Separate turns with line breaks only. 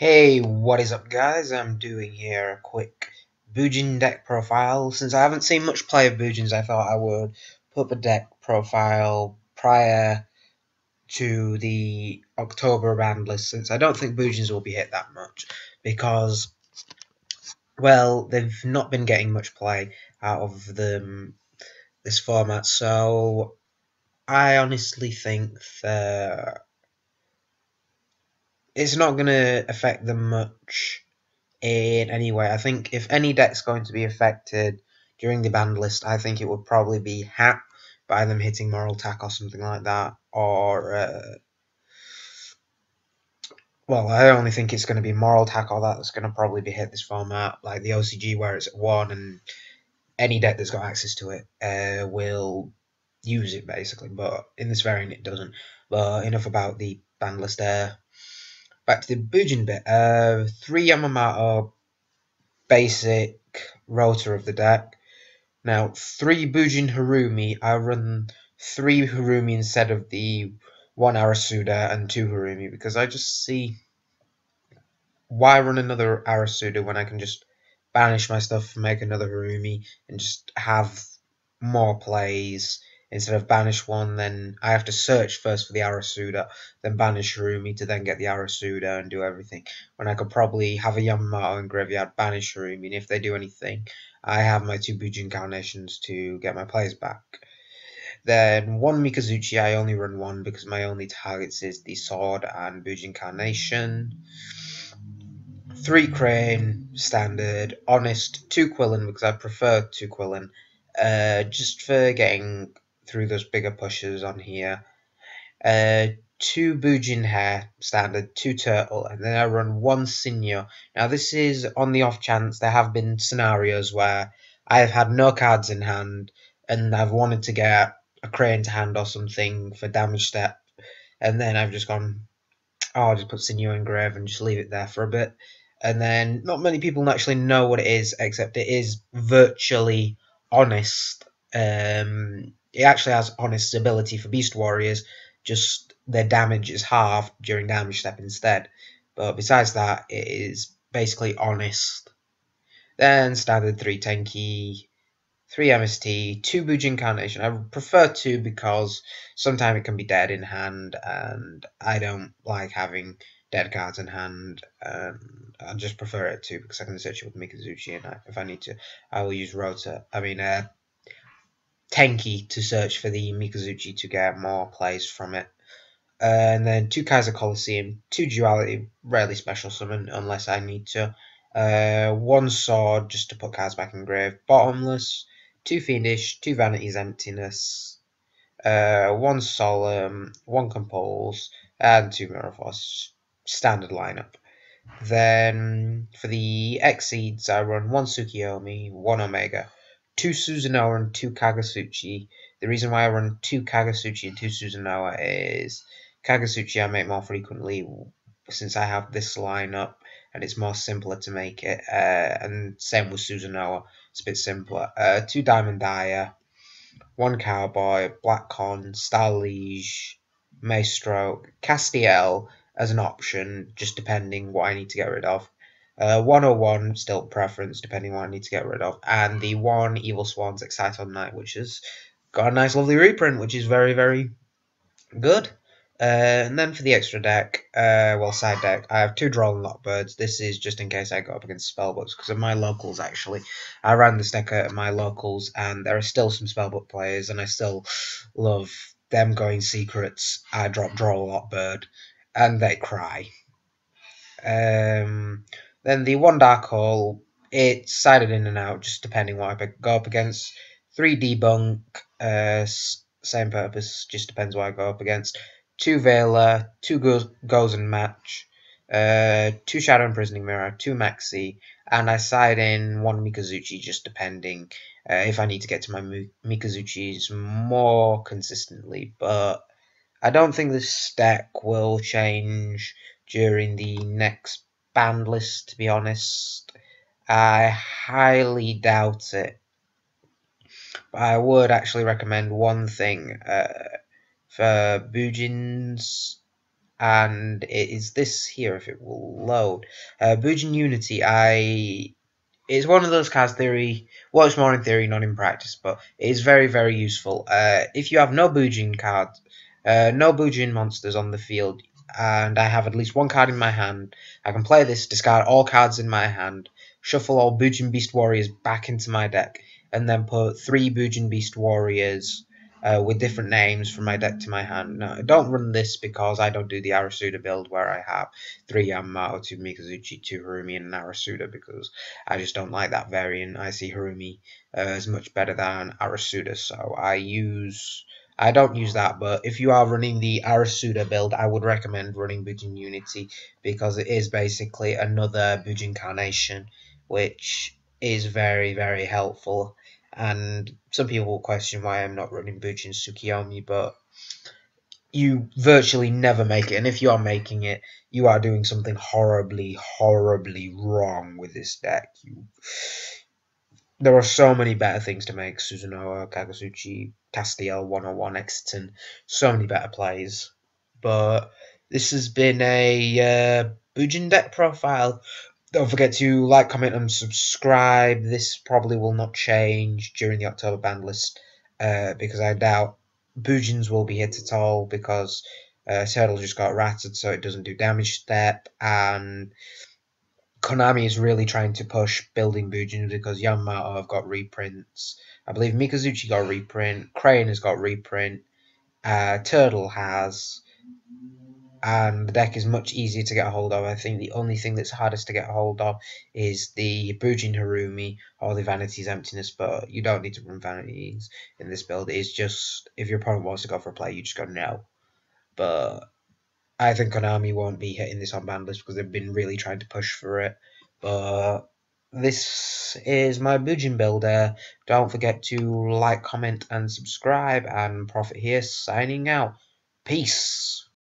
Hey, what is up guys? I'm doing here a quick bujin deck profile. Since I haven't seen much play of bujins, I thought I would put up a deck profile prior to the October band list, since I don't think bujins will be hit that much because, well, they've not been getting much play out of this format. So I honestly think that it's not going to affect them much in any way. I think if any deck's going to be affected during the banned list, I think it would probably be Hat by them hitting Moral Tack or something like that. Or, well, I only think it's going to be Moral Tack or that's going to probably be hit this format, like the OCG where it's at 1 and any deck that's got access to it will use it basically. But in this variant, it doesn't. But enough about the banned list there. Back to the Bujin bit. 3 Yamamoto basic rotor of the deck. Now, 3 Bujin Harumi, I run 3 Harumi instead of the 1 Arasuda and 2 Harumi, because I just see why run another Arasuda when I can just banish my stuff, make another Harumi, and just have more plays. Instead of banish one, then I have to search first for the Arasuda, then banish Harumi to then get the Arasuda and do everything. When I could probably have a Yamamoto in graveyard, banish Harumi, and if they do anything, I have my 2 Bujin Carnations to get my plays back. Then 1 Mikazuchi, I only run 1 because my only targets is the Sword and Bujin Carnation. 3 Crane, standard, honest, 2 Quillen because I prefer 2 Quillen, just for getting through those bigger pushes on here. 2 Bujin Hair, standard, 2 Turtle, and then I run 1 Senior. Now this is on the off chance there have been scenarios where I have had no cards in hand and I've wanted to get a Crane to hand or something for damage step, and then I've just gone, oh, I'll just put Sinew Engrave and just leave it there for a bit. And then not many people actually know what it is, except it is virtually honest. It actually has honest ability for Beast Warriors, just their damage is halved during damage step instead. But besides that, it is basically honest. Then standard 3 Tenki, 3 MST, 2 Bujin Carnation. I prefer 2 because sometimes it can be dead in hand, and I don't like having dead cards in hand. I just prefer it 2 because I can search it with Mikazuchi, and if I need to, I will use Tenki to search for the Mikazuchi to get more plays from it. And then 2 Kaiser Colosseum, 2 Duality, rarely special summon unless I need to. 1 Sword just to put cards back in grave. Bottomless, 2 Fiendish, 2 Vanity's Emptiness, 1 Solemn, 1 Compulse, and 2 Mirror Force. Standard lineup. Then for the Exceeds, I run 1 Tsukiyomi, 1 Omega, 2 Susanoo, and 2 Kagasuchi. The reason why I run 2 Kagasuchi and 2 Susanoo is Kagasuchi I make more frequently since I have this lineup, and it's more simpler to make it. And same with Susanoo, it's a bit simpler. 2 Diamond Dyer, 1 Cowboy, Black Con, Star Liege, Maestro, Castiel as an option, just depending what I need to get rid of. 101 still preference, depending what I need to get rid of. And the 1 Evil Swans Exciton Knight, which has got a nice lovely reprint, which is very, very good. And then for the extra deck, side deck, I have 2 Drawing Lockbirds. This is just in case I go up against Spellbooks, because of my locals, actually. I ran this deck at my locals, and there are still some Spellbook players, and I still love them going secrets. I drop Draw a Lockbird, and they cry. Then the 1 Dark Hole, it's sided in and out, just depending what I go up against. 3 Debunk, same purpose, just depends what I go up against. 2 Vela, 2 Gozen Match, 2 Shadow Imprisoning Mirror, 2 Maxi, and I side in 1 Mikazuchi, just depending if I need to get to my Mikazuchis more consistently. But I don't think this deck will change during the next banned list, to be honest. I highly doubt it. But I would actually recommend one thing for Bujins. and it is this here if it will load. Bujin Unity, it's one of those cards theory works more in theory, not in practice, but it is very, very useful. If you have no Bujin cards, no Bujin monsters on the field, and I have at least one card in my hand, I can play this, discard all cards in my hand, shuffle all Bujin Beast Warriors back into my deck, and then put 3 Bujin Beast Warriors with different names from my deck to my hand. Now, I don't run this because I don't do the Arasuda build where I have 3 Yamato, 2 Mikazuchi, 2 Harumi, and an Arasuda because I just don't like that variant. I see Harumi as much better than Arasuda, so I don't use that, but if you are running the Arasuda build, I would recommend running Bujin Unity because it is basically another Bujin Carnation, which is very, very helpful. And some people will question why I'm not running Bujin Tsukiyomi, but you virtually never make it, and if you are making it, you are doing something horribly, horribly wrong with this deck. There are so many better things to make: Suzunoa, Kagasuchi, Castiel, 101, Exton, so many better plays. But this has been a Bujin deck profile. Don't forget to like, comment, and subscribe. This probably will not change during the October ban list because I doubt Bujins will be hit at all because Turtle just got ratted, so it doesn't do damage step, and Konami is really trying to push building Bujins because Yamato have got reprints. I believe Mikazuchi got a reprint, Crane has got reprint, Turtle has, and the deck is much easier to get a hold of. I think the only thing that's hardest to get a hold of is the Bujin Harumi or the Vanity's Emptiness, but you don't need to run Vanities in this build. It's just, if your opponent wants to go for a play, you just go no. But I think Konami won't be hitting this on ban list because they've been really trying to push for it. But this is my Bujin builder. Don't forget to like, comment, and subscribe. And Prophet here signing out. Peace.